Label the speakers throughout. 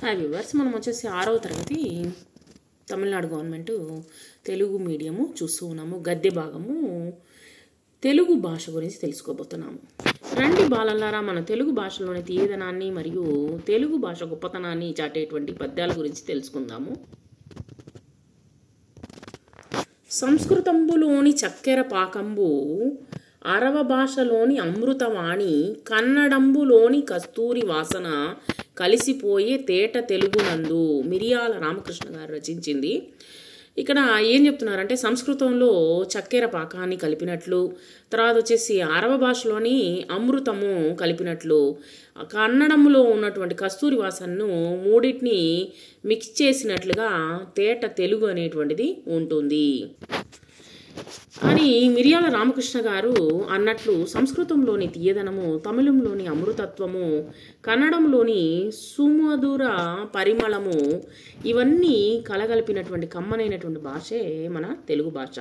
Speaker 1: Hi viewers, మనం వచ్చేసి 6వ తరగతి తమిళనాడు గవర్నమెంట్ తెలుగు మీడియము చూస్తూ ఉన్నాము. గద్య భాగము తెలుగు భాష గురించి తెలుసుకోబోతున్నాము. రండి బాలల్లారా, మన తెలుగు భాషలోని తీయదనాన్ని మరియు తెలుగు భాష గొప్పతనాన్ని చాటేటువంటి పద్యాల గురించి తెలుసుకుందాము. సంస్కృతంబులోని చక్కెర పాకంబు, అరవ భాషలోని అమృతవాణి, కన్నడంబులోని కస్తూరి వాసన కలిసిపోయే తేట తెలుగునందు మిరియాల రామకృష్ణ గారు రచించింది. ఇక్కడ ఏం చెప్తున్నారంటే, సంస్కృతంలో చక్కెర పాకాన్ని కలిపినట్లు, తర్వాత వచ్చేసి అరవ భాషలోని అమృతము కలిపినట్లు, కన్నడంలో ఉన్నటువంటి కస్తూరి వాసనను మూడింటిని మిక్స్ చేసినట్లుగా తేట తెలుగు అనేటువంటిది ఉంటుంది అని మిరియాల రామకృష్ణ గారు అన్నట్లు, సంస్కృతంలోని తీయదనము, తమిళంలోని అమృతత్వము, కన్నడంలోని సుమధుర పరిమళము, ఇవన్నీ కలగలిపినటువంటి కమ్మనైనటువంటి భాషే మన తెలుగు భాష.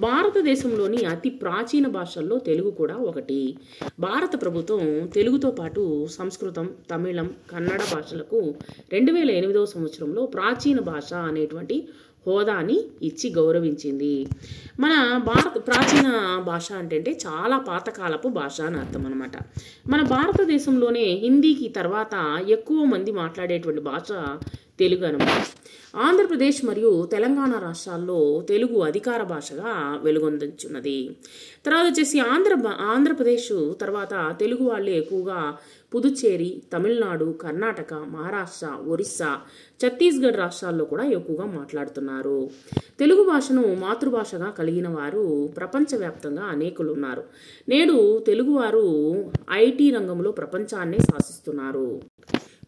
Speaker 1: భారతదేశంలోని అతి ప్రాచీన భాషల్లో తెలుగు కూడా ఒకటి. భారత ప్రభుత్వం తెలుగుతో పాటు సంస్కృతం, తమిళం, కన్నడ భాషలకు 2008వ సంవత్సరంలో ప్రాచీన భాష అనేటువంటి హోదాని ఇచ్చి గౌరవించింది. మన ప్రాచీన భాష అంటే చాలా పాతకాలపు భాష అని అర్థం అనమాట. మన భారతదేశంలోనే హిందీకి తర్వాత ఎక్కువ మంది మాట్లాడేటువంటి భాష తెలుగు అనమాట. ఆంధ్రప్రదేశ్ మరియు తెలంగాణ రాష్ట్రాల్లో తెలుగు అధికార భాషగా వెలుగొందుచున్నది. తర్వాత వచ్చేసి ఆంధ్రప్రదేశ్ తర్వాత తెలుగు వాళ్ళే ఎక్కువగా పుదుచ్చేరి, తమిళనాడు, కర్ణాటక, మహారాష్ట్ర, ఒరిస్సా, ఛత్తీస్గఢ్ రాష్ట్రాల్లో కూడా ఎక్కువగా మాట్లాడుతున్నారు. తెలుగు భాషను మాతృభాషగా కలిగిన వారు ప్రపంచవ్యాప్తంగా అనేకులు ఉన్నారు. నేడు తెలుగువారు ఐటీ రంగంలో ప్రపంచాన్నే శాసిస్తున్నారు.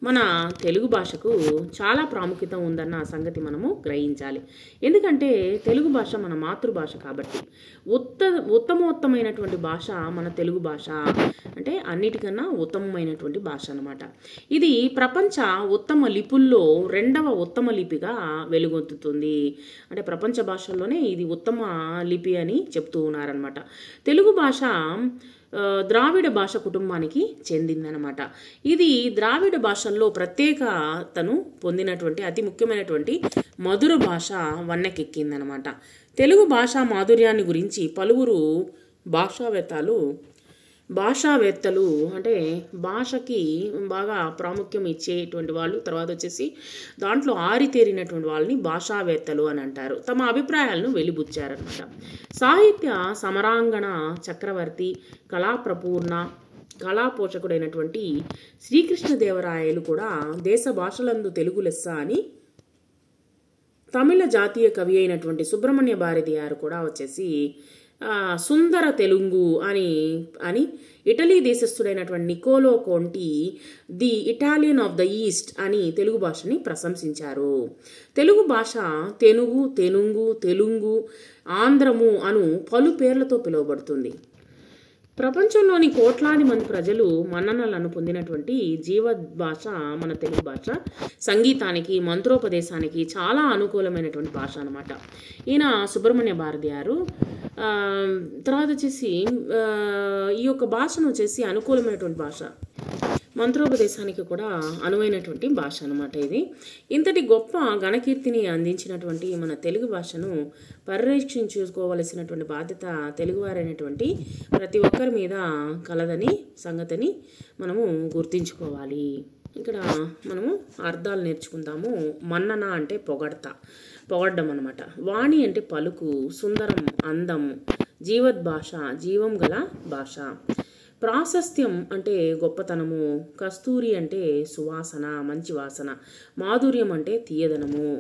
Speaker 1: మన తెలుగు భాషకు చాలా ప్రాముఖ్యత ఉందన్న సంగతి మనము గ్రహించాలి. ఎందుకంటే తెలుగు భాష మన మాతృభాష కాబట్టి. ఉత్తమోత్తమైనటువంటి భాష మన తెలుగు భాష, అంటే అన్నిటికన్నా ఉత్తమమైనటువంటి భాష అన్నమాట. ఇది ప్రపంచ ఉత్తమ లిపుల్లో 2వ ఉత్తమ లిపిగా వెలుగొందుతుంది. అంటే ప్రపంచ భాషల్లోనే ఇది ఉత్తమ లిపి అని చెప్తూ ఉన్నారనమాట. తెలుగు భాష ద్రావిడ భాష కుటుంబానికి చెందిందనమాట. ఇది ద్రావిడ భాషల్లో ప్రత్యేకతను పొందినటువంటి అతి ముఖ్యమైనటువంటి మధుర భాష వన్నెకెక్కిందనమాట. తెలుగు భాషా మాధుర్యాన్ని గురించి పలువురు భాషావేత్తలు అంటే భాషకి బాగా ప్రాముఖ్యం ఇచ్చేటువంటి వాళ్ళు, తర్వాత వచ్చేసి దాంట్లో ఆరితేరినటువంటి వాళ్ళని భాషావేత్తలు అని అంటారు. తమ అభిప్రాయాలను వెలిబుచ్చారనమాట. సాహిత్య సమరాంగణ చక్రవర్తి, కళాప్రపూర్ణ, కళాపోషకుడైనటువంటి శ్రీకృష్ణదేవరాయలు కూడా దేశ భాషలందు తెలుగు లెస్స అని, తమిళ జాతీయ కవి అయినటువంటి సుబ్రహ్మణ్య భారతి గారు కూడా వచ్చేసి సుందర తెలుగు అని ఇటలీ దేశస్థుడైనటువంటి Niccolo Conti the Italian of the East అని తెలుగు భాషని ప్రశంసించారు. తెలుగు భాష తెలుగు, ఆంధ్రము అను పలు పేర్లతో పిలువబడుతుంది. ప్రపంచంలోని కోట్లాది మంది ప్రజలు మన్ననలను పొందినటువంటి జీవభాష మన తెలుగు భాష. సంగీతానికి, మంత్రోపదేశానికి చాలా అనుకూలమైనటువంటి భాష అనమాట. ఈయన సుబ్రహ్మణ్య భారతి గారు. తర్వాత వచ్చేసి ఈ యొక్క భాషను వచ్చేసి అనుకూలమైనటువంటి భాష, మంత్రోపదేశానికి కూడా అనువైనటువంటి భాష అనమాట. ఇది ఇంతటి గొప్ప ఘనకీర్తిని అందించినటువంటి మన తెలుగు భాషను పరిరక్షించుకోవలసినటువంటి బాధ్యత తెలుగువారైనటువంటి ప్రతి ఒక్కరి మీద కలదని సంగతిని మనము గుర్తించుకోవాలి. ఇక్కడ మనము అర్థాలు నేర్చుకుందాము. మన్నన అంటే పొగడ్డం అనమాట. వాణి అంటే పలుకు, సుందరం అందం, జీవద్భాష జీవం గల భాష, ప్రాశస్త్యం అంటే గొప్పతనము, కస్తూరి అంటే సువాసన మంచి వాసన, మాధుర్యం అంటే తీయదనము.